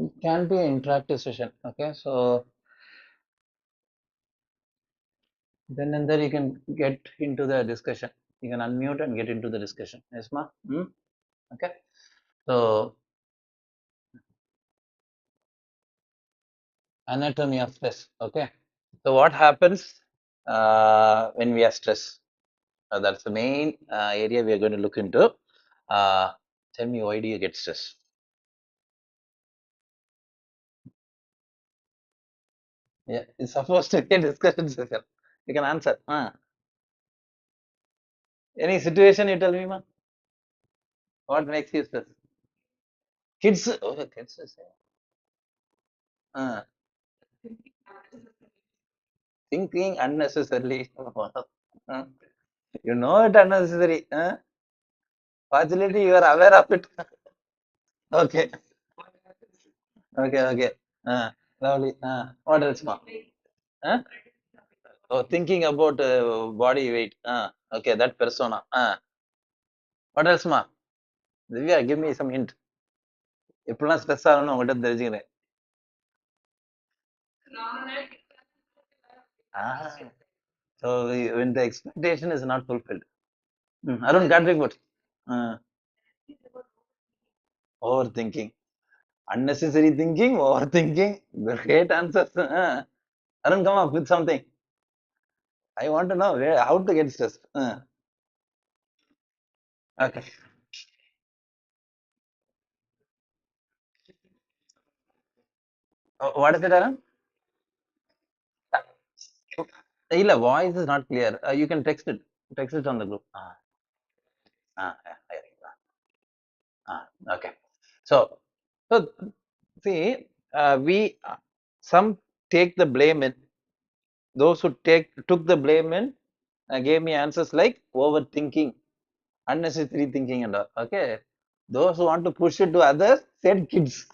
it can be an interactive session. Okay, so then and there you can get into the discussion. You can unmute and get into the discussion. Yes, ma. Hmm? Okay. So anatomy of stress. Okay. So what happens when we are stressed? That's the main area we are going to look into. Uh, Tell me, why do you get stressed? Yeah, it's supposed to be a discussion session. You can answer. Any situation you tell me, ma? What makes you stress? Kids. Oh, kids. Uh, Thinking unnecessarily. Uh, you know it unnecessary. Fortunately, you are aware of it. Okay. Okay. Okay. Lovely. What else, ma? Huh? Oh, thinking about body weight. Okay, that persona. What else, ma? Divya, give me some hint. இப்பெல்லாம் stress ஆகணும் உங்கள்கிட்ட தெரிஞ்சுக்கிறேன். Ah, so when the expectation is not fulfilled. Arun, contribute. Uh, Overthinking. Unnecessary thinking, overthinking. Great answers. Arun, come up with something. I want to know how to get stressed. Okay. What is it, Arun? Illa, voice is not clear. You can text it. Text it on the group. Yeah. Okay. So, so see, we some take the blame in. Those who took the blame in gave me answers like overthinking, unnecessary thinking, and all. Okay. Those who want to push it to others said kids.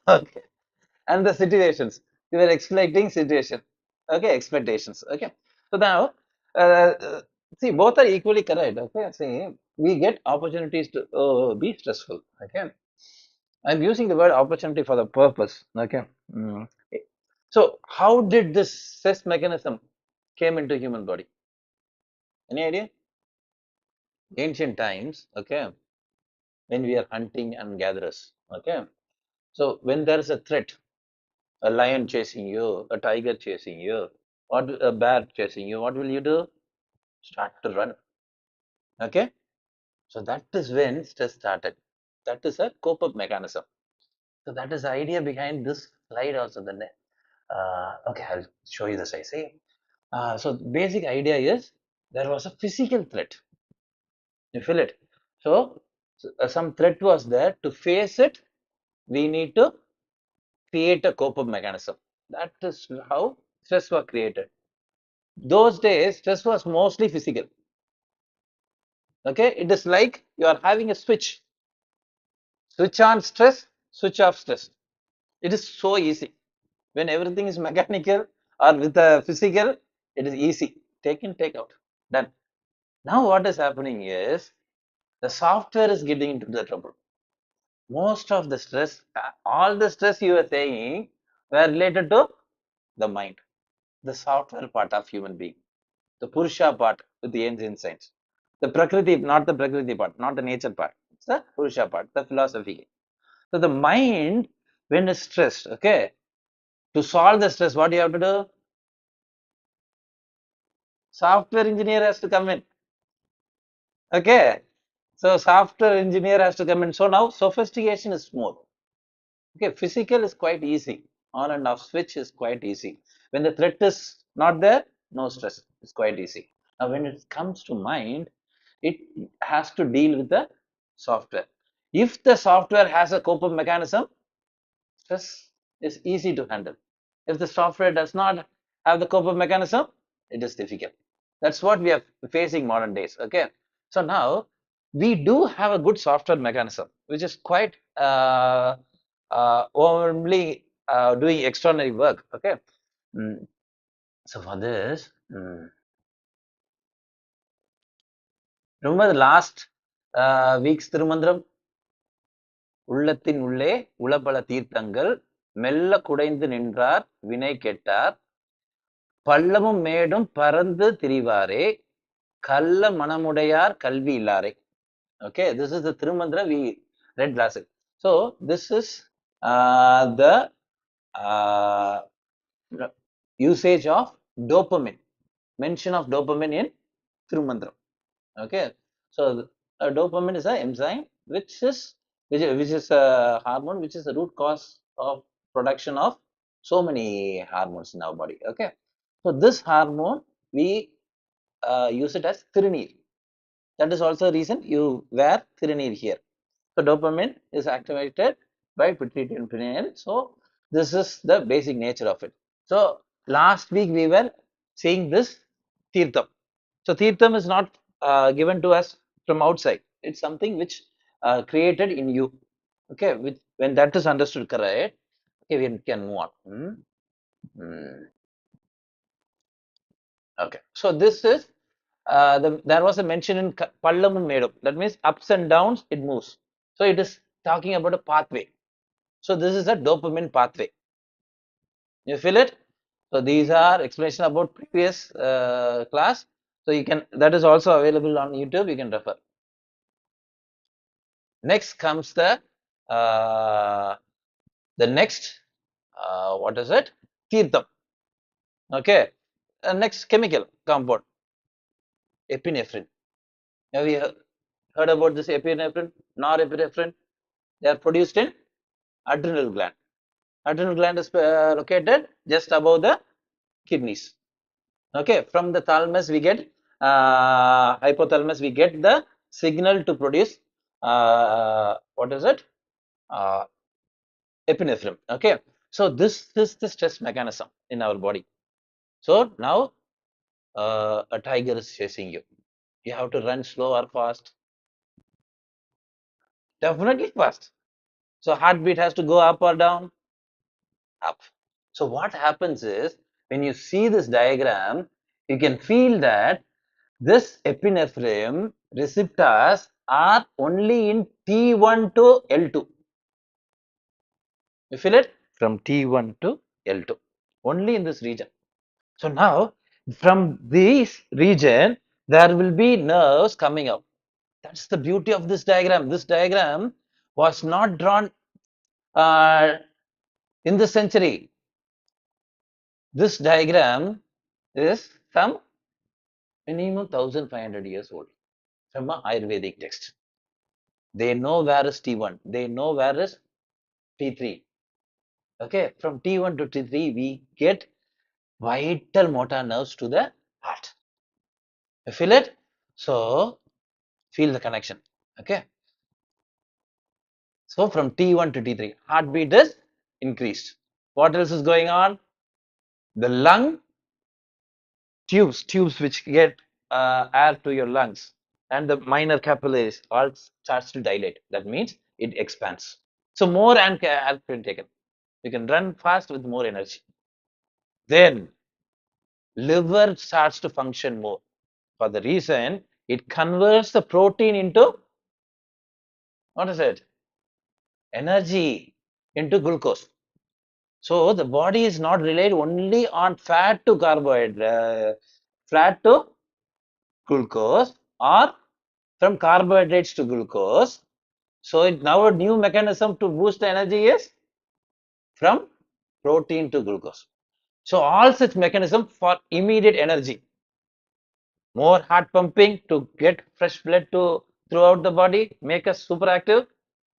Okay. And the situations. We were expecting situation. Okay, expectations. Okay. So now, uh, see, both are equally correct. Okay. See, we get opportunities to be stressful. Okay. I'm using the word opportunity for the purpose. Okay. Mm. So, how did this stress mechanism came into human body? Any idea? Ancient times. Okay. When we are hunting and gatherers. Okay. So, when there is a threat, a lion chasing you, a tiger chasing you, a bear chasing you, what will you do? Start to run. Okay. So, that is when stress started. That is a cope up mechanism. So, that is the idea behind this slide also. Then, okay, I'll show you this. I see. So the basic idea is there was a physical threat. You feel it? So, some threat was there. To face it, we need to create a cope-up mechanism. That is how stress was created. Those days, stress was mostly physical. Okay, it is like you are having a switch. Switch on stress, switch off stress. It is so easy. When everything is mechanical or with a physical, it is easy. Take in, take out. Done. Now what is happening is the software is getting into the trouble. Most of the stress, all the stress you were saying were related to the mind, the software part of human being, the Purusha part with the ancient science, the Prakriti, not the Prakriti part, not the nature part, it's the Purusha part, the philosophy. So the mind, when it's stressed, okay, to solve the stress, what do you have to do? Software engineer has to come in. Okay. So software engineer has to come in. So now sophistication is smooth. Okay, physical is quite easy. On and off switch is quite easy. When the threat is not there, no stress. It's quite easy. Now, when it comes to mind, it has to deal with the software. If the software has a cope-up mechanism, stress is easy to handle. If the software does not have the cope-up mechanism, it is difficult. That's what we are facing modern days. Okay. So now we do have a good software mechanism, which is quite overwhelmingly doing extraordinary work. Okay. Mm. So for this, remember the last week's Tirumandram? உள்ளத்தின் உள்ளே உளபல தீர்த்தங்கள் மெல்ல குடைந்து நின்றார் வினை கெட்டார் பள்ளமும் மேடும் பறந்து திரிவாரே கள்ள மனமுடையார் கல்வி இல்லாரே. Okay, this is the Thirumantra we read last week. So this is the uh, usage of dopamine, mention of dopamine in Thirumantra. Okay, so dopamine is an enzyme which is a hormone which is the root cause of production of so many hormones in our body. Okay, so this hormone we use it as thiruneer. That is also a reason you wear thiruneer here. So dopamine is activated by pituitary and pineal. So this is the basic nature of it. So last week we were seeing this tirtham. So tirtham is not given to us from outside. It's something which created in you. Okay, when that is understood correct, okay, we can move on. Okay, so this is there was a mention in Pallamum Medum. That means ups and downs it moves. So it is talking about a pathway. So this is a dopamine pathway. You feel it? So these are explanation about previous class. So you can, that is also available on YouTube. You can refer. Next comes the next what is it? Tirtham. Okay. Next chemical compound, epinephrine. Have you heard about this epinephrine, norepinephrine? They are produced in adrenal gland. Adrenal gland is located just above the kidneys. Okay, from the thalamus we get hypothalamus we get the signal to produce what is it? Uh, epinephrine. Okay, so this is the stress mechanism in our body. So now a tiger is chasing you. You have to run slow or fast? Definitely fast. So heartbeat has to go up or down? Up. So what happens is when you see this diagram, you can feel that this epinephrine receptors are only in T1 to L2. You feel it? From T1 to L2. Only in this region. So now from this region, there will be nerves coming up. That's the beauty of this diagram. This diagram was not drawn in this century. This diagram is some minimum 1500 years old from an Ayurvedic text. They know where is T1, they know where is T3. Okay, from T1 to T3, we get vital motor nerves to the heart. You feel it? So, feel the connection. Okay, so from T1 to T3, heartbeat is increased. What else is going on? The lung tubes which get air to your lungs and the minor capillaries all starts to dilate. That means it expands. So more air can be taken. You can run fast with more energy. Then liver starts to function more. For the reason it converts the protein into what is it? Energy into glucose. So the body is not relied only on fat to carbohydrate, fat to glucose or from carbohydrates to glucose. So now a new mechanism to boost the energy is from protein to glucose. So all such mechanism for immediate energy. More heart pumping to get fresh blood to throughout the body, make us super active.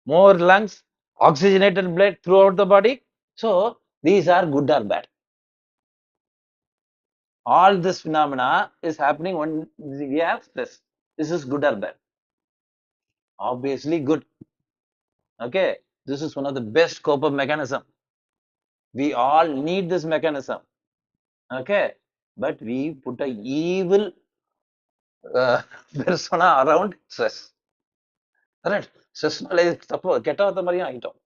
More lungs, oxygenated blood throughout the body. So these are good or bad. All this phenomena is happening when we have stress. This is good or bad? Obviously good. Okay, this is one of the best cope-up mechanism. We all need this mechanism. Okay, but we put a evil persona around stress. Correct? Stressனாலே தப்பு கெட்டவத்த மாதிரியும் ஆகிட்டோம்.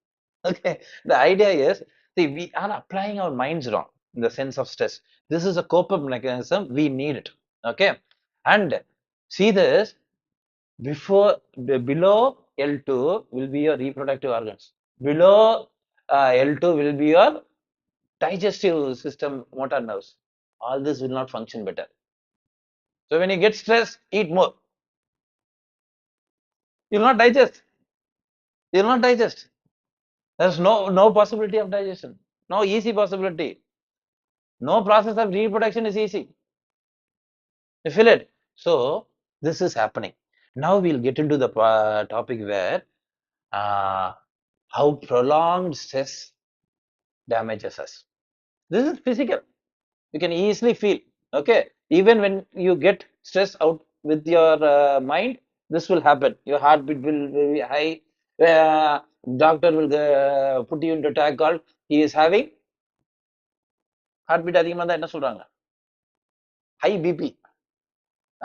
Okay, the idea is, see, we are applying our minds wrong in the sense of stress. This is a cope-up mechanism. We need it. Okay, and see this before below L2 will be your reproductive organs. Below L2 will be your digestive system, motor nerves. All this will not function better. So when you get stressed, eat more. You'll not digest. You'll not digest. There's no possibility of digestion. No easy possibility. No process of reproduction is easy. You feel it? So this is happening. Now we'll get into the topic where uh, how prolonged stress damages us. This is physical. You can easily feel. Okay, even when you get stress out with your mind, this will happen. Your heartbeat will be high. Uh, Doctor will put you into a tag called he is having heartbeat அதிகமா இருந்தா என்ன சொல்றாங்க high BP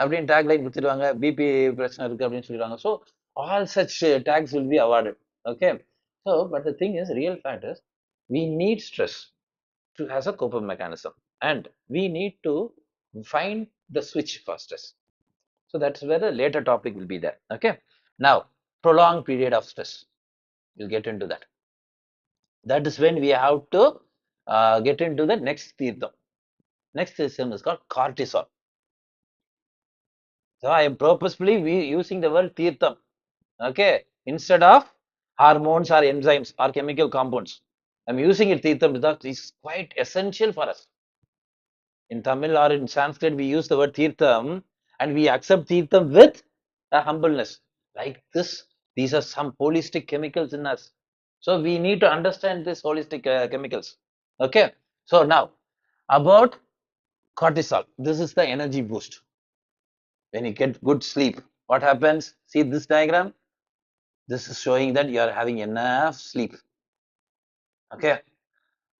அப்படின்னு tagline கொடுத்துருவாங்க BP பிரச்சனை இருக்கு அப்படின்னு சொல்லிடுவாங்க so all such tags will be awarded okay so but the thing is real fact is we need stress to as a coping mechanism and we need to find the switch for stress. So that's where the later topic will be there. Okay. Now, prolonged period of stress. We'll get into that. That is when we have to get into the next tirtham. Next system is called cortisol. So I am purposefully using the word tirtham. Okay. Instead of hormones or enzymes or chemical compounds. I'm using it tirtham because it's quite essential for us. In Tamil or in Sanskrit, we use the word tirtham and we accept tirtham with a humbleness. Like this, these are some holistic chemicals in us. So we need to understand these holistic chemicals. Okay. So now about cortisol. This is the energy boost. When you get good sleep, what happens? See this diagram? This is showing that you are having enough sleep. Okay.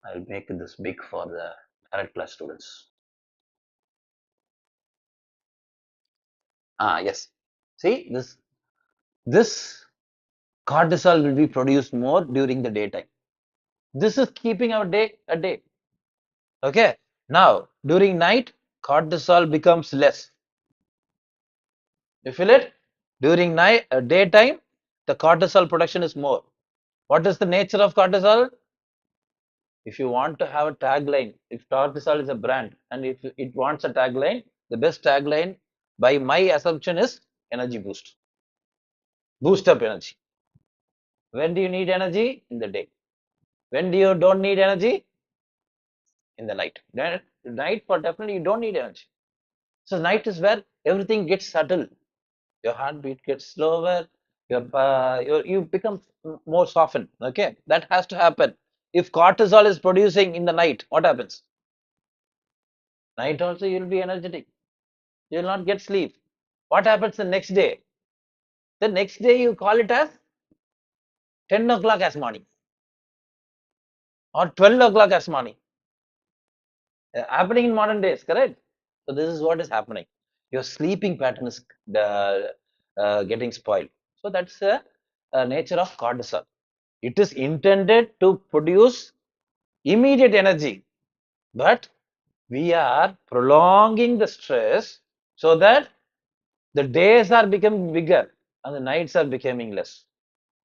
I'll make this big for the direct class students. Yes. See this cortisol will be produced more during the daytime. This is keeping our day a day. Okay. Now during night, cortisol becomes less. You feel it? During night, daytime, the cortisol production is more. What is the nature of cortisol? If you want to have a tagline, if cortisol is a brand and if it wants a tagline, the best tagline by my assumption is energy boost. Boost up energy. When do you need energy? In the day. When do you don't need energy? In the night. Then night for definitely you don't need energy. So night is where everything gets subtle. Your heartbeat gets slower. You become more softened. Okay, that has to happen. If cortisol is producing in the night, what happens? Night also you will be energetic. You will not get sleep. What happens the next day? The next day you call it as 10 o'clock as morning or 12 o'clock as morning. Happening in modern days, correct? So this is what is happening. Your sleeping pattern is getting spoiled. So that's the nature of cortisol. It is intended to produce immediate energy, but we are prolonging the stress so that the days are becoming bigger and the nights are becoming less.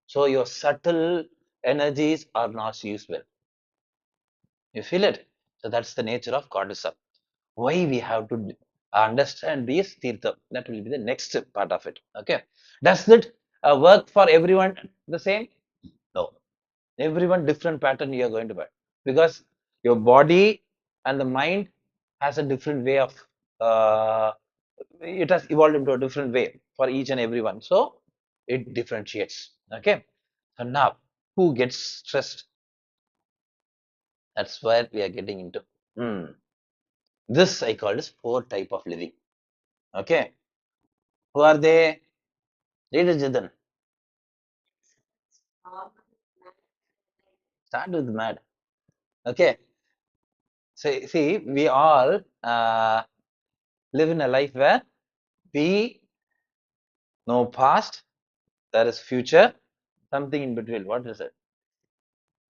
So your subtle energies are not used well. You feel it? So that's the nature of cortisol. Why we have to understand this tirtham? That will be the next part of it. Okay. Does it work for everyone the same? No. Everyone different pattern you are going to buy because your body and the mind has a different way of it has evolved into a different way for each and everyone. So it differentiates. Okay. So now who gets stressed? That's where we are getting into. Hmm. This I call as four type of living. Okay. Who are they? Read it, Jitan. Start with mad. Okay. See, we all live in a life where we know past, there is future, something in between. What is it?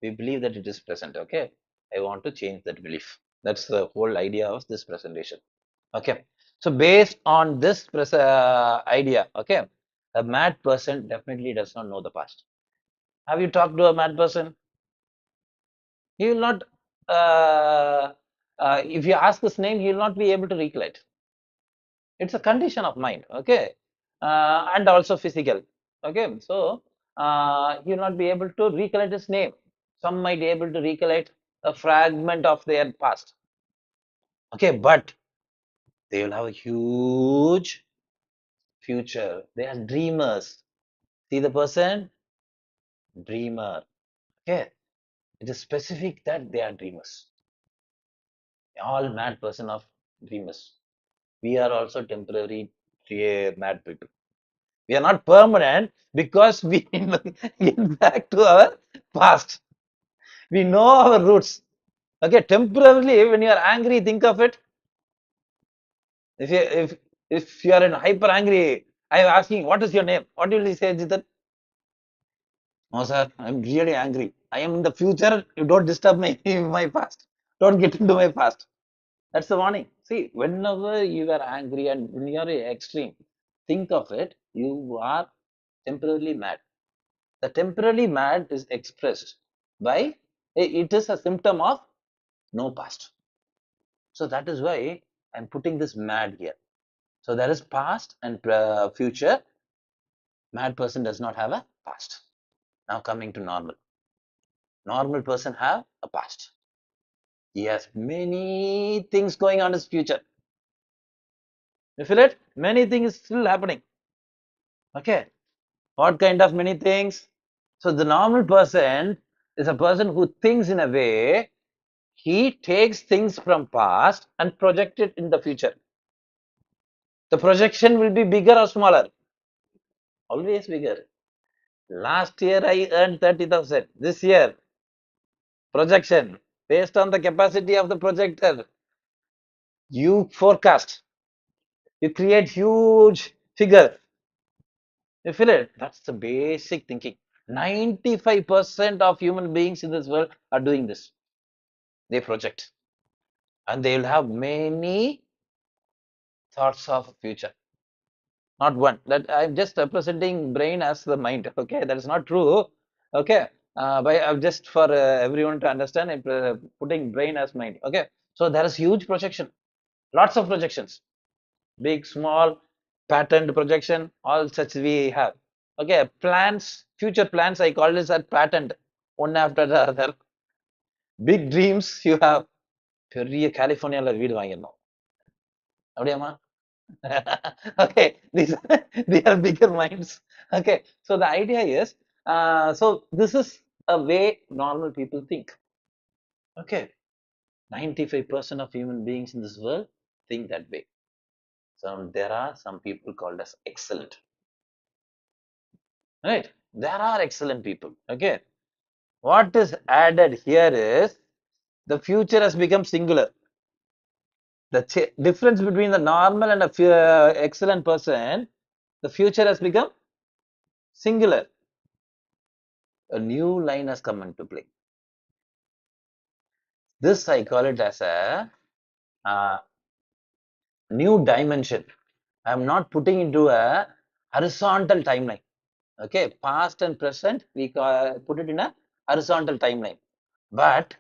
We believe that it is present. Okay. I want to change that belief. That's the whole idea of this presentation. Okay. So based on this idea, okay, A mad person definitely does not know the past. Have you talked to a mad person? He will not, if you ask his name, he will not be able to recollect. It's a condition of mind, okay? And also physical, okay? So he will not be able to recollect his name. Some might be able to recollect a fragment of their past, okay? But they will have a huge future. They are dreamers. See the person? Dreamer, okay? It is specific that they are dreamers. All mad person of dreamers. We are also temporary mad people. We are not permanent because we get back to our past. We know our roots. Okay, temporarily, when you are angry, think of it. If you if you are in hyper angry, I am asking, what is your name? What will you say, Jitan? No, sir, I'm really angry. I am in the future. You don't disturb me my past. Don't get into my past. That's the warning. See, whenever you are angry and when you are extreme, think of it. You are temporarily mad. The temporarily mad is expressed by it is a symptom of no past. So that is why I'm putting this mad here. So there is past and future. Mad person does not have a past. Now coming to normal. Normal person have a past. He has many things going on in his future. You feel it? Many things still happening. Okay. What kind of many things? So the normal person is a person who thinks in a way he takes things from past and project it in the future. The projection will be bigger or smaller? Always bigger. Last year I earned 30,000. This year, projection. Based on the capacity of the projector, you forecast. You create huge figure. You feel it? That's the basic thinking. 95% of human beings in this world are doing this. They project. And they will have many thoughts of future. Not one. That I'm just representing brain as the mind. Okay, that is not true. Okay, but just for everyone to understand, I'm putting brain as mind. Okay, so there is huge projection, lots of projections, big, small, patterned projection, all such we have. Okay, plans, future plans. I call this as patterned, one after the other. Big dreams you have. பெரிய கலிபோர்னியால வீடு வாங்கிடணும் அப்படியாமா? Okay, these are bigger minds. Okay, so the idea is, so this is a way normal people think. Okay, 95% of human beings in this world think that way. So there are some people called as excellent, right? There are excellent people. Okay, what is added here is the future has become singular. The difference between the normal and a excellent person, the future has become singular. A new line has come into play. This I call it as a uh, new dimension. I'm not putting into a horizontal timeline. Okay, past and present, we put it in a horizontal timeline. But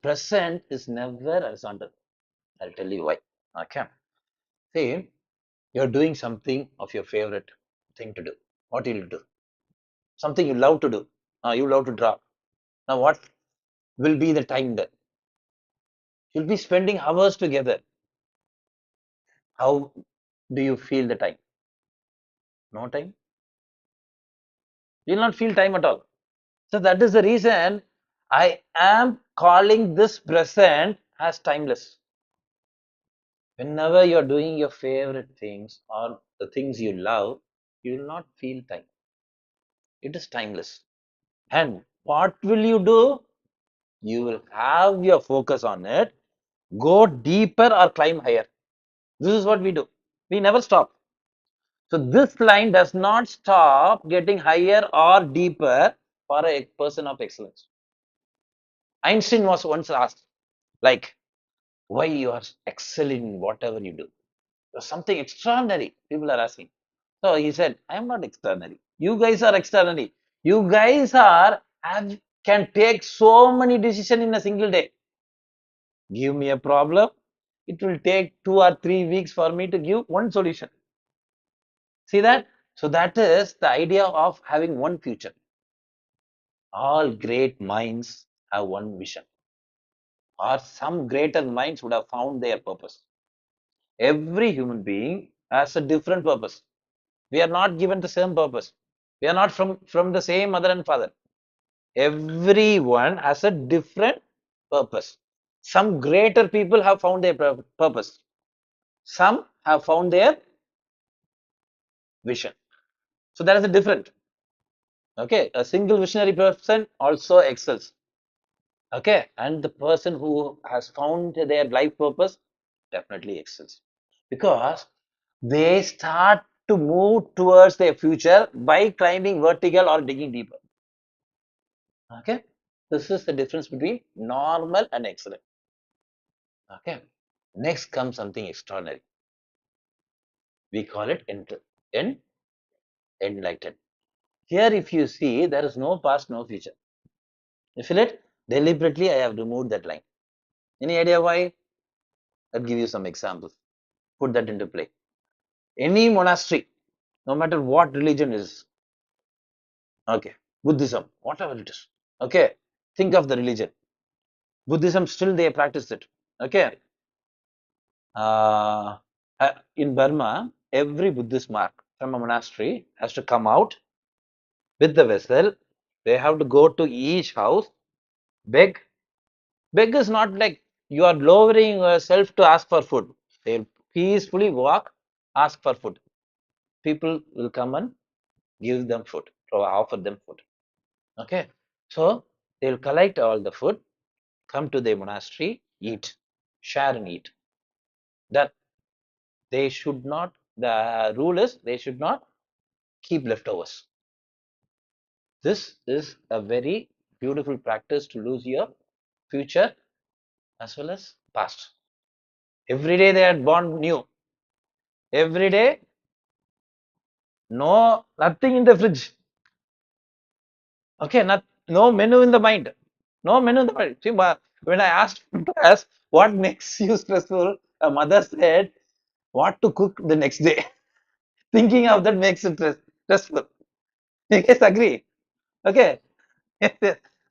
present is never horizontal. I'll tell you why. Okay. See, you're doing something of your favorite thing to do. What will you do? Something you love to do. You love to draw. Now, what will be the time there? You'll be spending hours together. How do you feel the time? No time? You'll not feel time at all. So that is the reason I am calling this present as timeless. Whenever you're doing your favorite things or the things you love, you will not feel time. It is timeless. And what will you do? You will have your focus on it, go deeper or climb higher. This is what we do. We never stop. So this line does not stop getting higher or deeper for a person of excellence. Einstein was once asked, like, why you are excelling in whatever you do? There's something extraordinary. People are asking. So he said, I am not extraordinary. You guys are extraordinary. You guys are can take so many decisions in a single day. Give me a problem. It will take 2 or 3 weeks for me to give one solution. See that? So that is the idea of having one future. All great minds have one vision, or some greater minds would have found their purpose. Every human being has a different purpose. We are not given the same purpose. We are not from the same mother and father. Everyone has a different purpose. Some greater people have found their purpose. Some have found their vision. So that is a different. Okay, a single visionary person also excels. Okay, and the person who has found their life purpose definitely excels because they start to move towards their future by climbing vertical or digging deeper. Okay, this is the difference between normal and excellent. Okay, next comes something extraordinary. We call it enlightened. Here, if you see, there is no past, no future. You feel it? Deliberately, I have removed that line. Any idea why? I'll give you some examples. Put that into play. Any monastery, no matter what religion is, okay, Buddhism, whatever it is, okay, think of the religion. Buddhism, still they practice it, okay. Uh, in Burma, every Buddhist monk from a monastery has to come out with the vessel. They have to go to each house, beg. Beg is not like you are lowering yourself to ask for food. They'll peacefully walk, ask for food. People will come and give them food, or offer them food. Okay, so they'll collect all the food, come to the monastery, eat, share and eat. That they should not. The rule is they should not keep leftovers. This is a very beautiful practice to lose your future as well as past. Every day they are born new. Every day, no nothing in the fridge. Okay, no menu in the mind. No menu in the mind. See, when I asked him to ask what makes you stressful, a mother said what to cook the next day. Thinking of that makes it stressful. You guys agree? Okay.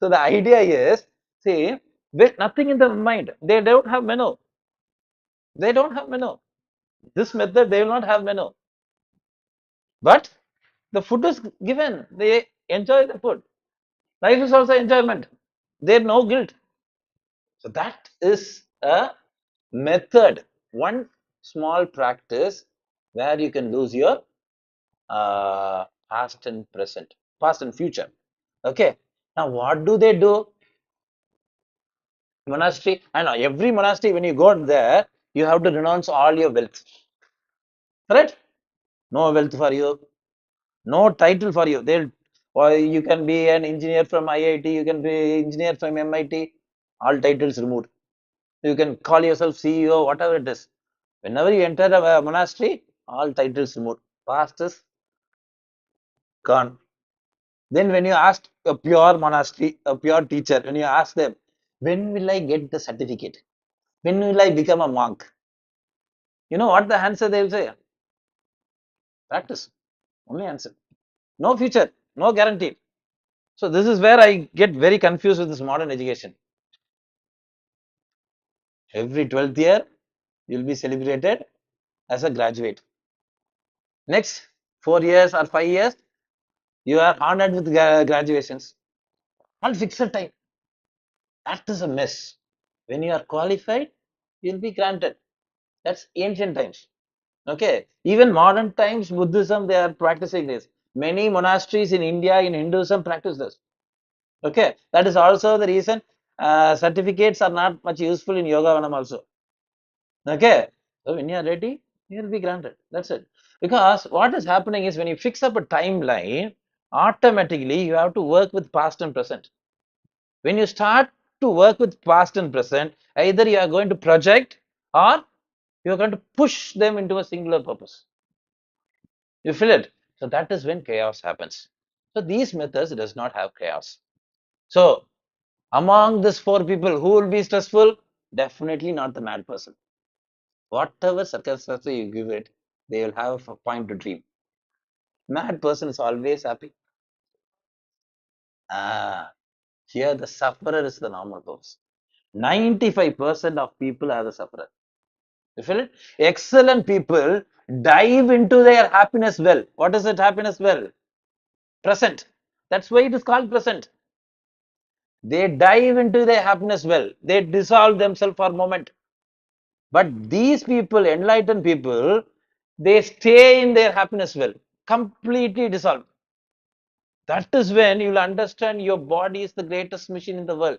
So the idea is, see, with nothing in the mind. They don't have menu. They don't have menu. This method, they will not have menu. But the food is given. They enjoy the food. Life is also enjoyment. There's no guilt. So that is a method, one small practice where you can lose your past and present, past and future. Okay. Now, what do they do? Monastery, and every monastery, when you go there, you have to renounce all your wealth. Correct? No wealth for you, no title for you. They'll, or you can be an engineer from IIT, you can be engineer from MIT, all titles removed. You can call yourself CEO, whatever it is. Whenever you enter a monastery, all titles removed. Past is gone. Then when you ask a pure monastery, a pure teacher, when you ask them, when will I get the certificate? When will I become a monk? You know what the answer they will say? Practice. Only answer. No future, no guarantee. So this is where I get very confused with this modern education. Every 12th year, you'll be celebrated as a graduate. Next 4 years or 5 years, you are honored with graduations. All fixed time. That is a mess. When you are qualified, you'll be granted. That's ancient times. Okay. Even modern times, Buddhism, they are practicing this. Many monasteries in India, in Hinduism, practice this. Okay. That is also the reason certificates are not much useful in Yoga Vanam also. Okay. So when you are ready, you will be granted. That's it. Because what is happening is when you fix up a timeline, automatically you have to work with past and present. When you start to work with past and present, either you are going to project or you are going to push them into a singular purpose. You feel it? So that is when chaos happens. So these methods does not have chaos. So among these four people, who will be stressful? Definitely not the mad person. Whatever circumstances you give it, they will have a point to dream. Mad person is always happy. Ah, here the sufferer is the normal person. 95% of people are the sufferer. You feel it? Excellent people dive into their happiness well. What is it, happiness well? Present. That's why it is called present. They dive into their happiness well. They dissolve themselves for a moment. But these people, enlightened people, they stay in their happiness well, completely dissolved. That is when you'll understand your body is the greatest machine in the world.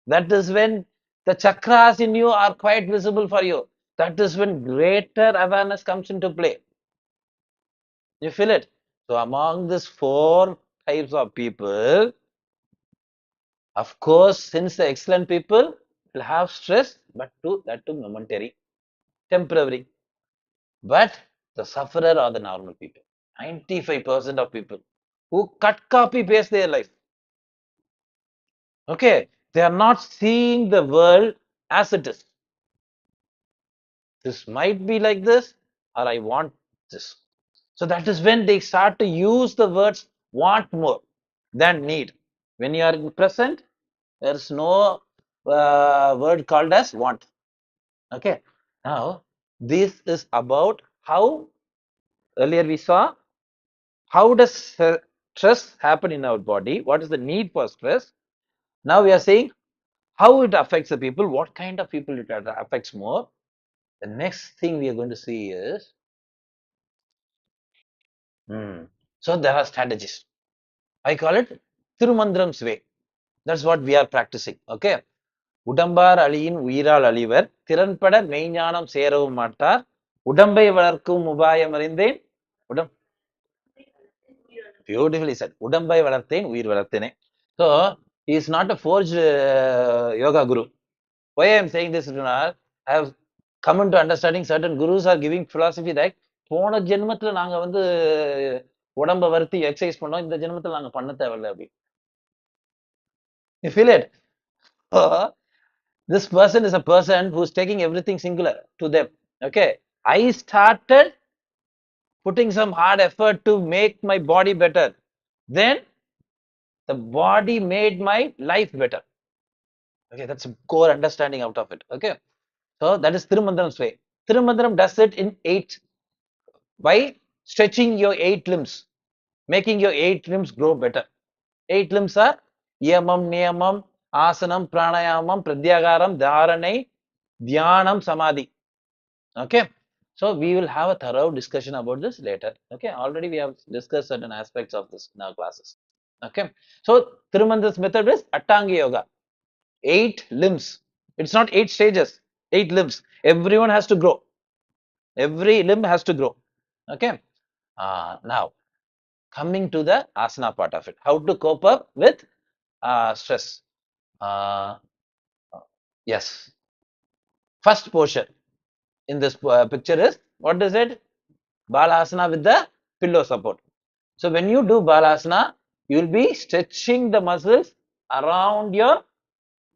That is when the chakras in you are quite visible for you. That is when greater awareness comes into play. You feel it? So among these four types of people, of course, since the excellent people will have stress, but that too momentary, temporary. But the sufferer are the normal people. 95% of people who cut, copy, paste their life. Okay, they are not seeing the world as it is. This might be like this, or I want this. So that is when they start to use the words want more than need. When you are in present, there is no word called as want. Okay, now this is about how earlier we saw how does stress happen in our body, what is the need for stress. Now we are saying how it affects the people, what kind of people it affects more. The next thing we are going to see is so there are strategies. I call it Tirumandram's way. That's what we are practicing. Okay. உடம்பார் அழியின் உயிரால் அழிவர் திறன்பட மெய்ஞானம் சேரவும் மாட்டார் உடம்பை வளர்க்கும் உபாயம் அறிந்தேன் உடம் beautifully said உடம்பை வளர்த்தேன் உயிர் வளர்த்தேனே. So he is not a forged yoga guru. Why I am saying this is I have come into understanding certain gurus are giving philosophy that போன ஜென்மத்துல நாங்க வந்து உடம்ப வருத்தி எக்ஸசைஸ் பண்ணோம், இந்த ஜென்மத்துல நாங்க பண்ண தேவையில்லை அப்படி. You feel it? This person is a person who's taking everything singular to them. Okay, I started putting some hard effort to make my body better, then the body made my life better. Okay, that's a core understanding out of it. Okay, so that is Tirumandram's way. Tirumandram does it in 8 by stretching your 8 limbs, making your 8 limbs grow better. 8 limbs are Yamam, Niyamam, Asanam, Pranayamam, Pratyagaram, Dharanai, Dhyanam, Samadhi. Okay. So we will have a thorough discussion about this later. Okay. Already we have discussed certain aspects of this in our classes. Okay. So Thirumandra's method is Attanga Yoga. 8 limbs. It's not 8 stages. 8 limbs. Everyone has to grow. Every limb has to grow. Okay. Now coming to the asana part of it. How to cope up with stress. Uh, yes. First portion in this picture is, what is it? Balasana with the pillow support. So when you do Balasana, you will be stretching the muscles around your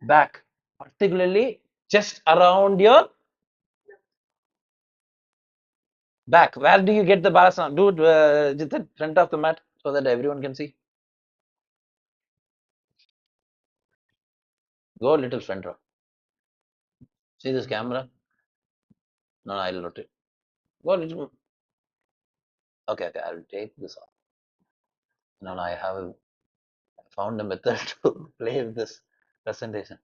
back, particularly just around your back. Where do you get the Balasana? Do it just in front of the mat so that everyone can see. Go a little front row. See this camera? No, no, I'll rotate. Go a little. Okay, okay, I'll take this off. No, no, I have found a method to play with this presentation.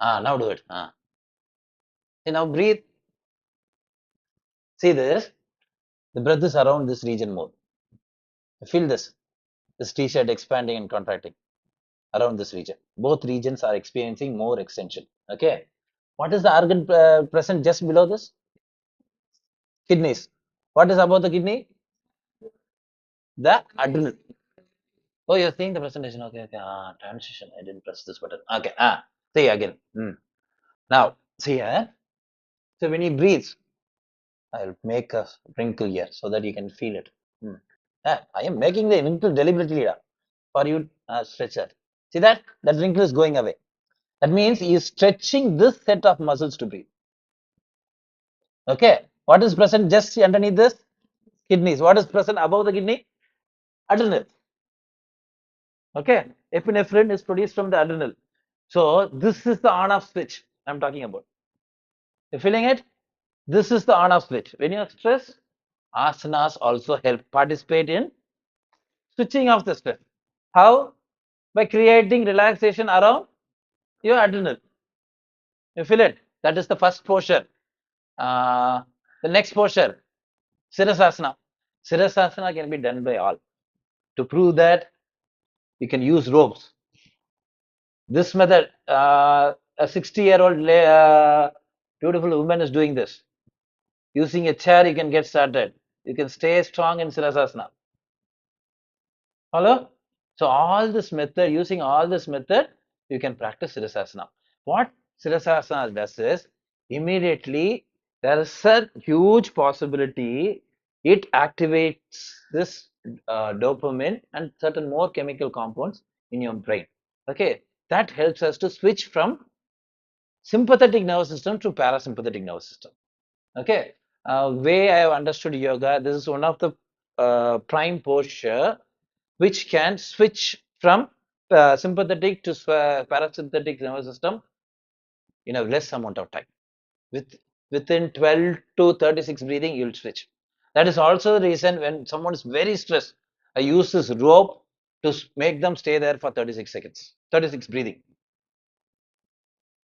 Now do it. See, now breathe. See this? The breath is around this region more. Feel this t-shirt expanding and contracting around this region. Both regions are experiencing more extension. Okay. What is the organ present just below this? Kidneys. What is about the kidney? The adrenal. Oh, you're seeing the presentation. Okay, okay. Transition. I didn't press this button. Okay. See again. Now, see here. So when he breathes, I'll make a wrinkle here so that you can feel it. Hmm. I am making the wrinkle deliberately for you stretch that. See that? That wrinkle is going away. That means he is stretching this set of muscles to breathe. Okay. What is present just underneath this? Kidneys. What is present above the kidney? Adrenal. Okay. Epinephrine is produced from the adrenal. So this is the on-off switch I'm talking about. You feeling it? This is the on-off switch. When you are stressed, asanas also help participate in switching off the stress. How? By creating relaxation around your adrenal. You feel it? That is the first posture. Uh, the next posture, Sirasasana. Sirasasana can be done by all. To prove that, you can use ropes. This method, a 60-year-old beautiful woman is doing this. Using a chair, you can get started. You can stay strong in Sirasasana. Hello? So all this method, using all this method, you can practice Sirasasana. What Sirasasana does is, immediately there is a huge possibility it activates this dopamine and certain more chemical compounds in your brain. Okay, that helps us to switch from sympathetic nervous system to parasympathetic nervous system. Okay, way I have understood yoga, this is one of the prime posture which can switch from sympathetic to parasympathetic nervous system in a less amount of time. Within 12 to 36 breathing, you'll switch. That is also the reason when someone is very stressed, I use this rope to make them stay there for 36 seconds, 36 breathing.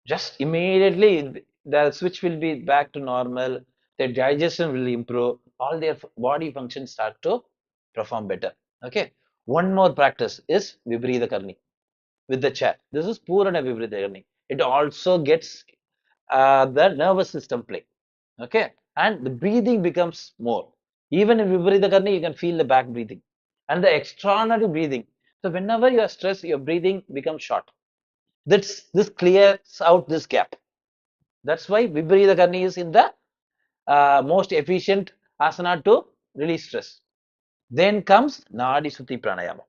Just immediately the switch will be back to normal, their digestion will improve, all their body functions start to perform better. Okay. One more practice is Vibrida Karni with the chair. This is Purana Vibrida Karni. It also gets the nervous system play. Okay. And the breathing becomes more. Even in Vibrida Karni, you can feel the back breathing and the extraordinary breathing. So whenever you are stressed, your breathing becomes short. This clears out this gap. That's why Viparita Karni is in the most efficient asana to release stress. Then comes Nadi Suti Pranayama.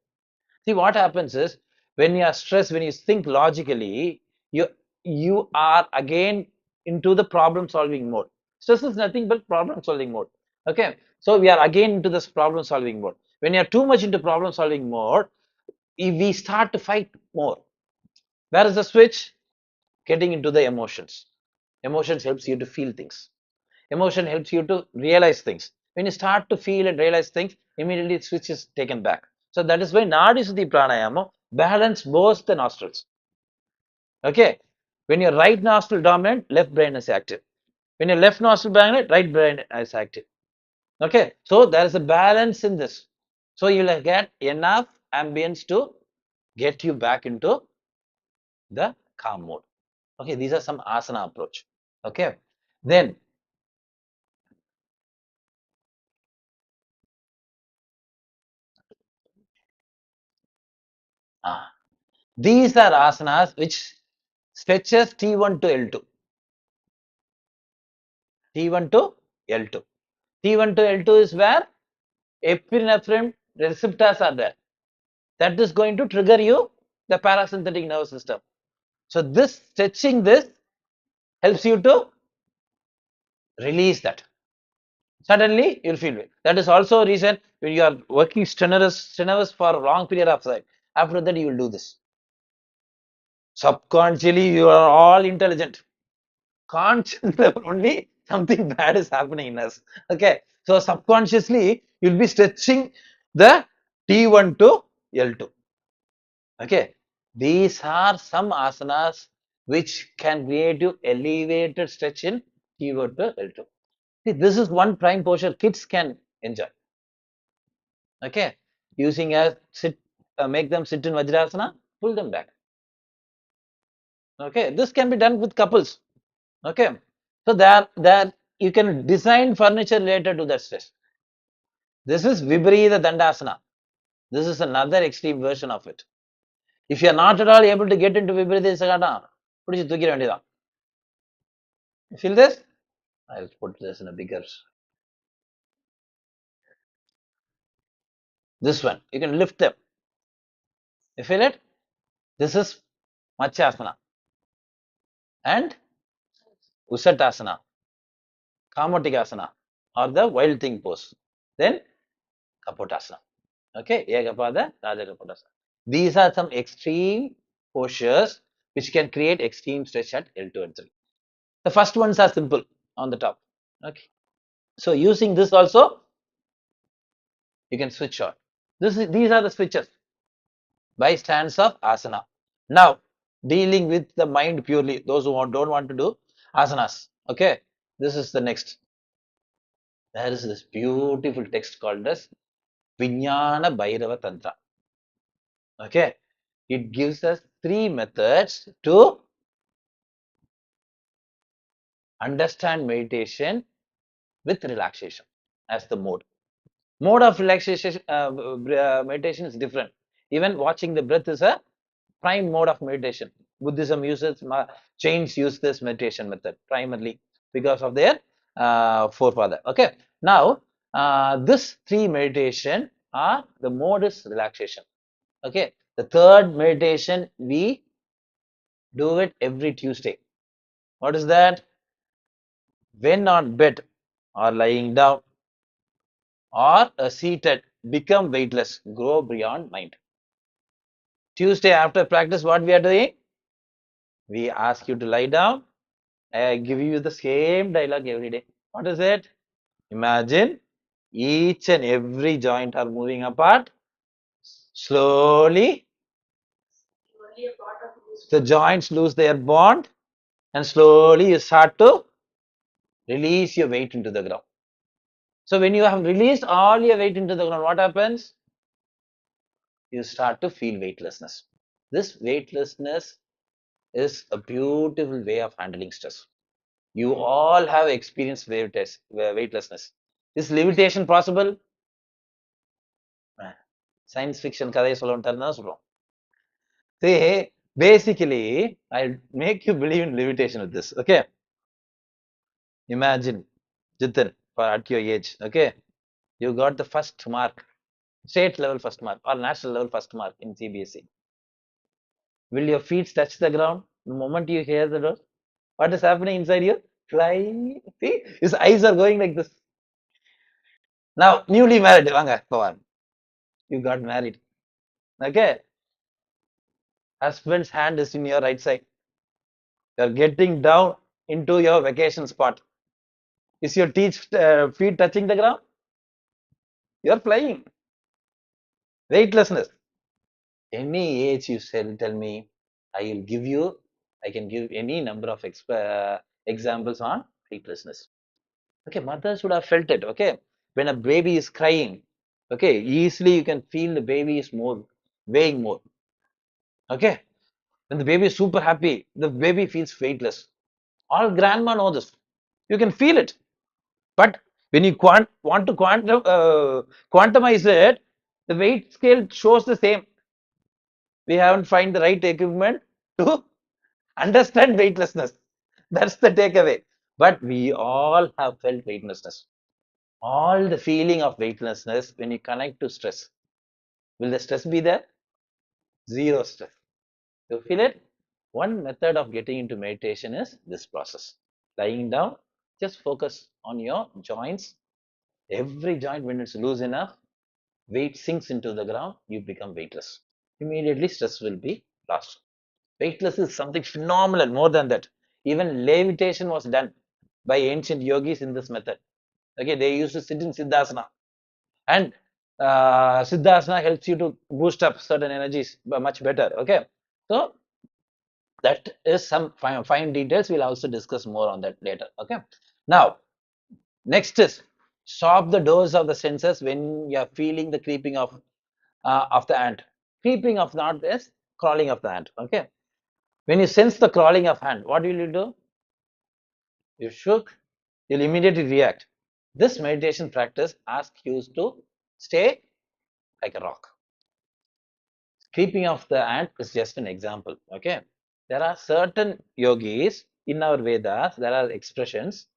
See what happens is when you are stressed, when you think logically, you you are again into the problem solving mode. Stress is nothing but problem solving mode. Okay, so we are again into this problem solving mode. When you are too much into problem solving mode, we start to fight more. Where is the switch? Getting into the emotions. Emotions helps you to feel things. Emotion helps you to realize things. When you start to feel and realize things, immediately the switch is taken back. So that is why Nadi Shuddhi Pranayama balance both the nostrils. Okay. When your right nostril dominant, left brain is active. When your left nostril dominant, right brain is active. Okay. So there is a balance in this. So you will get enough ambience to get you back into the calm mode. Okay. These are some asana approach. Okay. Then ah, these are asanas which stretches T1 to L2. T1 to L2. T1 to L2 is where epinephrine receptors are there. That is going to trigger you the parasympathetic nervous system. So this stretching this helps you to release that. Suddenly you'll feel it. That is also a reason when you are working strenuous for a long period of time. After that you will do this. Subconsciously you are all intelligent. Conscious level only something bad is happening in us. Okay, so subconsciously you'll be stretching the T1 to L2. Okay, these are some asanas which can create you elevated stretch in T1 to L2. See, this is one prime posture kids can enjoy. Okay, using a sit, make them sit in Vajrasana, pull them back. Okay, this can be done with couples. Okay, so there you can design furniture related to that stress. This is Viparita Dandasana. This is another extreme version of it. If you are not at all able to get into Viparita Dandasana, பிடிச்சு தூக்கிட வேண்டியதான். You feel this? I'll put this in a bigger. This one, you can lift them. You feel it? This is Matsyasana and Usatasana, Kamotikasana, or the wild thing pose. Then Kapotasana. Okay, Ekapada, Raja Kapotasana. These are some extreme postures which can create extreme stretch at L2 and 3. The first ones are simple on the top. Okay. So using this also, you can switch on. These are the switches by stance of asana. Now, dealing with the mind purely, those who don't want to do asanas. Okay. This is the next. There is this beautiful text called as Vijnana Bhairava Tantra. Okay. It gives us three methods to understand meditation with relaxation as the mode. Mode of relaxation, meditation is different. Even watching the breath is a prime mode of meditation. Buddhism uses, Jains use this meditation method primarily because of their forefather. Okay. Now, this three meditation are the mode is relaxation. Okay. The third meditation we do it every Tuesday. What is that? When on bed or lying down or seated, become weightless, grow beyond mind. Tuesday after practice, what we are doing? We ask you to lie down. I give you the same dialogue every day. What is it? Imagine each and every joint are moving apart. Slowly, the joints lose their bond, and slowly you start to release your weight into the ground. So when you have released all your weight into the ground, what happens? You start to feel weightlessness. This weightlessness is a beautiful way of handling stress. You all have experienced weightlessness. Is levitation possible? Science fiction கதையை சொல்லணும்னு தான் சொல்றோம். See, basically, I'll make you believe in levitation with this. Okay. Imagine, Jitin, for at your age, okay, you got the first mark, state level first mark or national level first mark in CBSE. Will your feet touch the ground the moment you hear the door? What is happening inside you? Fly. See, his eyes are going like this. Now, newly married, Vanga, go on. You got married. Okay. Husband's hand is in your right side. You're getting down into your vacation spot. Is your feet touching the ground? You're flying. Weightlessness. Any age you tell me, I will give you, I can give any number of examples on weightlessness. Okay, mothers would have felt it. Okay, when a baby is crying, okay, easily you can feel the baby is more weighing more. Okay, when the baby is super happy, the baby feels weightless. All grandma know this. You can feel it. But when you want to quantumize it, the weight scale shows the same. We haven't find the right equipment to understand weightlessness. That's the takeaway. But we all have felt weightlessness. All the feeling of weightlessness when you connect to stress. Will the stress be there? Zero stress. You feel it? One method of getting into meditation is this process. Lying down, just focus on your joints. Every joint, when it's loose enough, weight sinks into the ground, you become weightless. Immediately, stress will be lost. Weightless is something phenomenal, more than that. Even levitation was done by ancient yogis in this method. Okay, they used to sit in Siddhasana. And Siddhasana helps you to boost up certain energies much better. Okay, so that is some fine details. We'll also discuss more on that later. Okay, now next is stop the doors of the senses when you are feeling the creeping of the ant. Creeping of the ant is crawling of the ant. Okay, when you sense the crawling of ant, what will you do? You shook, you'll immediately react. This meditation practice asks you to stay like a rock. Creeping of the ant is just an example. Okay, there are certain yogis in our Vedas, there are expressions.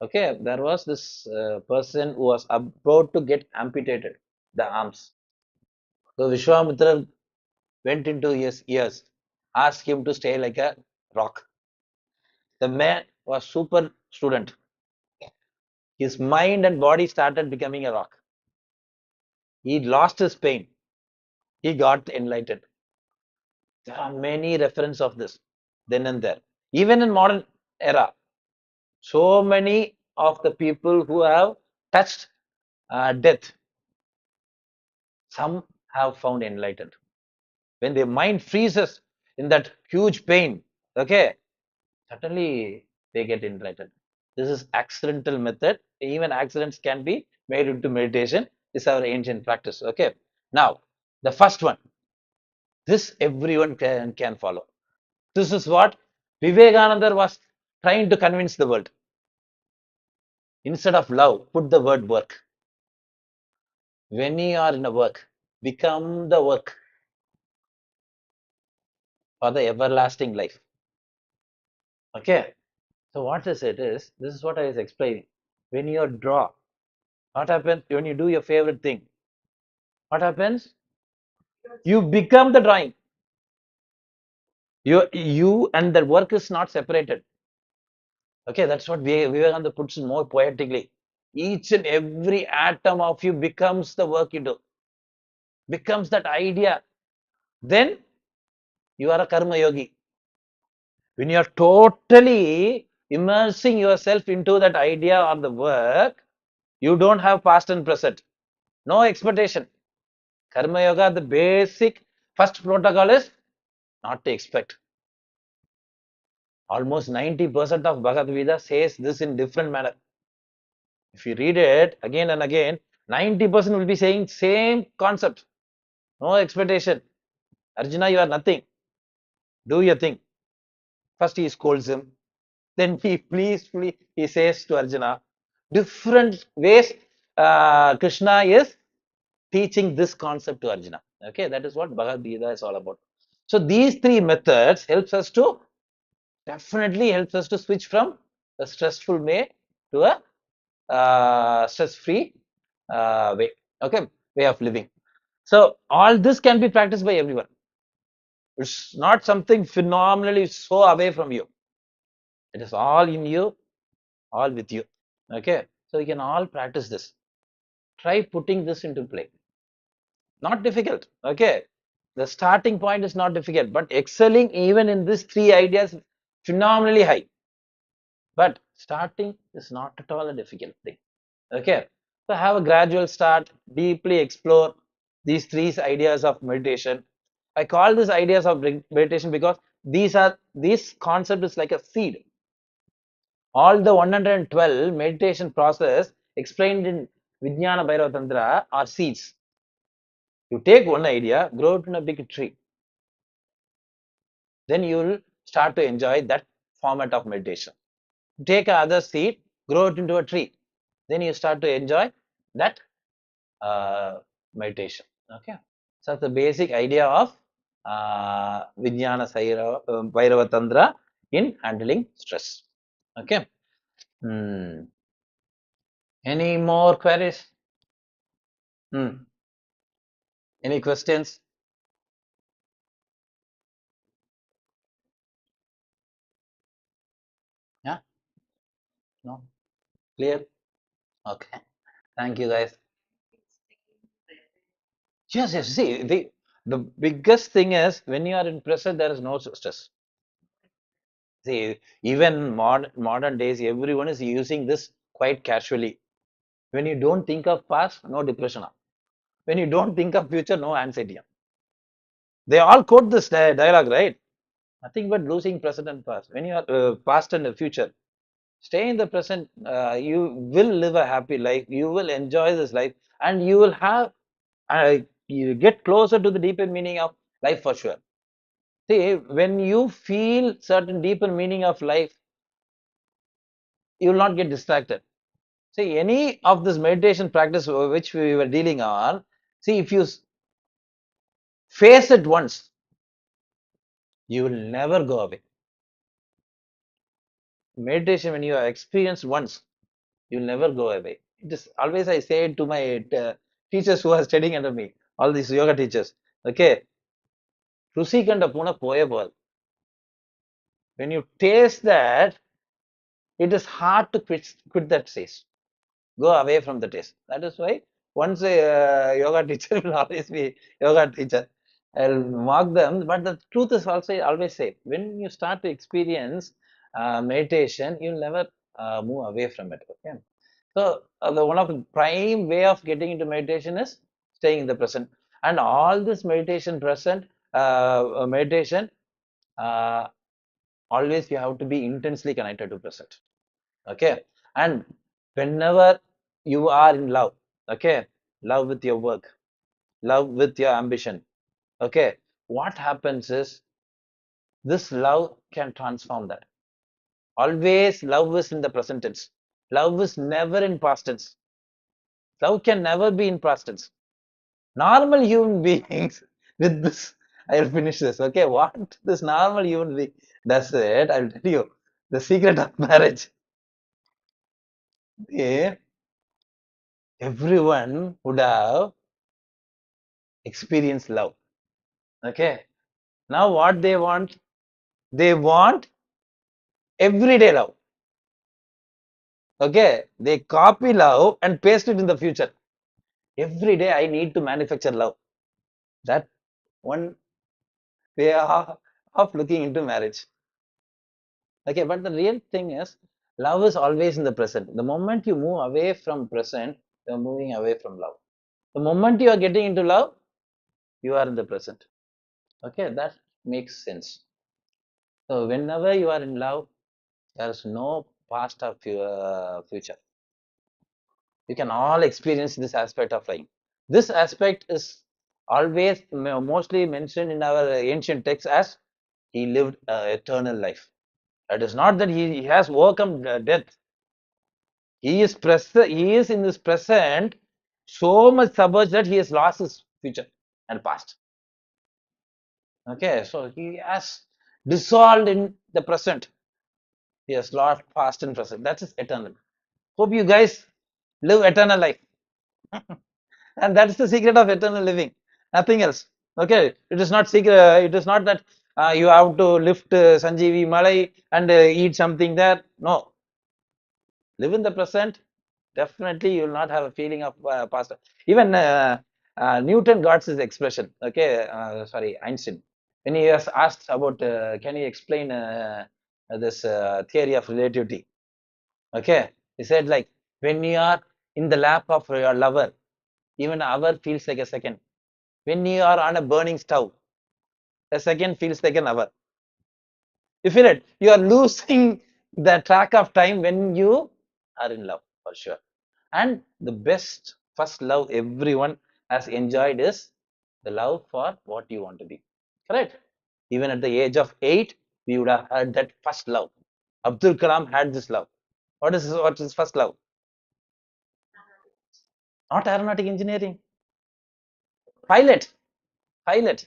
Okay, there was this person who was about to get amputated, the arms. So Vishwamitra went into his ears, asked him to stay like a rock. The man was super student. His mind and body started becoming a rock. He lost his pain. He got enlightened. There are many references of this then and there. Even in modern era, so many of the people who have touched death, some have found enlightened. When their mind freezes in that huge pain, okay, suddenly they get enlightened. This is accidental method. Even accidents can be made into meditation. This is our ancient practice. Okay. Now, the first one, this everyone can follow. This is what Vivekananda was trying to convince the world. Instead of love, put the word work. When you are in a work, become the work for the everlasting life. Okay. So what is it is, this is what I was explaining. When you draw, what happens when you do your favorite thing? What happens? You become the drawing. You and the work is not separated. Okay, that's what Vivekananda puts it more poetically. Each and every atom of you becomes the work you do, becomes that idea. Then you are a karma yogi. When you are totally immersing yourself into that idea or the work, you don't have past and present. No expectation. Karma yoga, the basic first protocol is not to expect. Almost 90% of Bhagavad Gita says this in different manner. If you read it again and again, 90% will be saying same concept. No expectation. Arjuna, you are nothing. Do your thing. First he scolds him. Then he pleasefully he says to Arjuna, different ways Krishna is teaching this concept to Arjuna. Okay, that is what Bhagavad Gita is all about. So these three methods definitely helps us to switch from a stressful way to a stress-free way. Okay, way of living. So all this can be practiced by everyone. It's not something phenomenally so away from you. It is all in you, all with you. Okay, so you can all practice this. Try putting this into play. Not difficult. Okay, the starting point is not difficult, but excelling even in these three ideas phenomenally high. But starting is not at all a difficult thing. Okay, so have a gradual start, deeply explore these three ideas of meditation. I call these ideas of meditation because this concept is like a seed. All the 112 meditation process explained in Vijnana Bhairava Tantra are seeds. You take one idea, grow it in a big tree. Then you will start to enjoy that format of meditation. Take another seed, grow it into a tree. Then you start to enjoy that meditation. Okay. So that's the basic idea of Vijnana Bhairava Tantra in handling stress. Okay. Hmm. Any more queries? Hmm. Any questions? Yeah? No? Clear? Okay. Thank you guys. Yes, yes. See, the biggest thing is when you are in pressure, there is no stress. See, even modern days, everyone is using this quite casually. When you don't think of past, no depression. When you don't think of future, no anxiety. They all quote this dialogue, right? Nothing but losing present and past. When you are past and the future, stay in the present. You will live a happy life. You will enjoy this life, and you will have you get closer to the deeper meaning of life for sure. See, when you feel certain deeper meaning of life, you will not get distracted. See, any of this meditation practice which we were dealing on, see, if you face it once, you will never go away. meditation, when you have experienced once, you'll never go away. It is always I say it to my teachers who are studying under me, all these yoga teachers. Okay, ருசி கண்ட பூனை போயே போகாது. When you taste that, it is hard to quit that taste. Go away from the taste. That is why once a yoga teacher will always be yoga teacher. I'll mock them, but the truth is also I always say when you start to experience meditation, you'll never move away from it. Okay, so one of the prime way of getting into meditation is staying in the present, and all this meditation, uh, always you have to be intensely connected to present. Okay, and whenever you are in love, okay, love with your work, love with your ambition, okay, what happens is this love can transform that. Always love is in the present tense. Love is never in past tense. Love can never be in past tense. Normal human beings with this, I'll finish this. Okay, what this normal human being does it, I'll tell you the secret of marriage. Okay, everyone would have experienced love. Okay, now what they want everyday love. Okay, they copy love and paste it in the future. Every day I need to manufacture love. That one way of looking into marriage. Okay, but the real thing is love is always in the present. The moment you move away from present, you're moving away from love. The moment you are getting into love, you are in the present. Okay, that makes sense. So whenever you are in love, there is no past or future. You can all experience this aspect of life. This aspect is always mostly mentioned in our ancient texts as he lived eternal life. It is not that he has overcome death. He is present. He is in this present so much submerged that he has lost his future and past. Okay, so he has dissolved in the present. He has lost past and present. That is eternal. Hope you guys live eternal life. And that's the secret of eternal living, nothing else. Okay, it is not secret. It is not that you have to lift Sanjeevi Malai and eat something there. No, live in the present. Definitely you will not have a feeling of past. Even Newton got his expression. Okay, sorry, Einstein, when he was asked about can you explain this theory of relativity. Okay, he said like when you are in the lap of your lover, even an hour feels like a second. When you are on a burning stove, a second feels like an hour. You feel it? You are losing the track of time when you are in love, for sure. And the best first love everyone has enjoyed is the love for what you want to be. Correct? Even at the age of 8, we would have had that first love. Abdul Kalam had this love. What is first love? Not aeronautic engineering. Pilot. Pilot.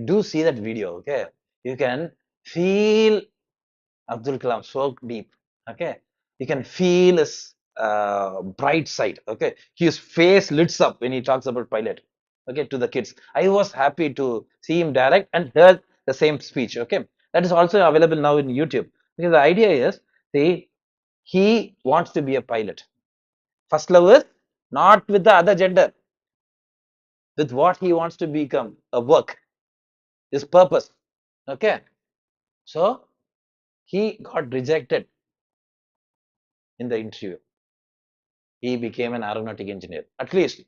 Do see that video, okay? You can feel Abdul Kalam so deep, okay? You can feel his bright side, okay? His face lights up when he talks about pilot, okay, to the kids. I was happy to see him direct and hear the same speech, okay? That is also available now in YouTube. Because the idea is, see, he wants to be a pilot. First love is not with the other gender, with what he wants to become, a work, his purpose, okay? So he got rejected in the interview. He became an aeronautic engineer. At least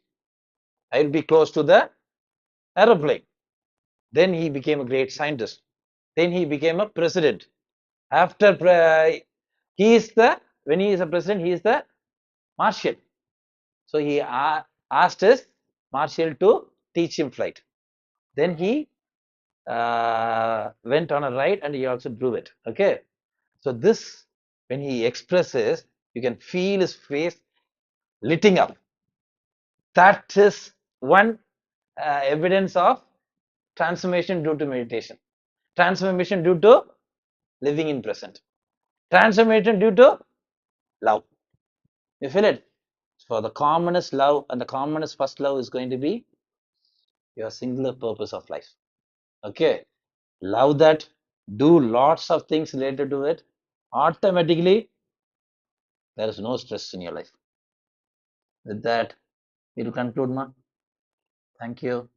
I'll be close to the aeroplane. Then he became a great scientist. Then he became a president. After he is the when he is a president, he is the marshal. So he asked his marshal to teach him flight. Then he went on a ride and he also drew it. Okay. So this, when he expresses, you can feel his face lighting up. That is one evidence of transformation due to meditation, transformation due to living in present. Transformation due to love. You feel it? For the commonest love, and the commonest first love is going to be your singular purpose of life. Okay. Love that. Do lots of things related to it. Automatically, there is no stress in your life. With that, we'll conclude, ma. Thank you.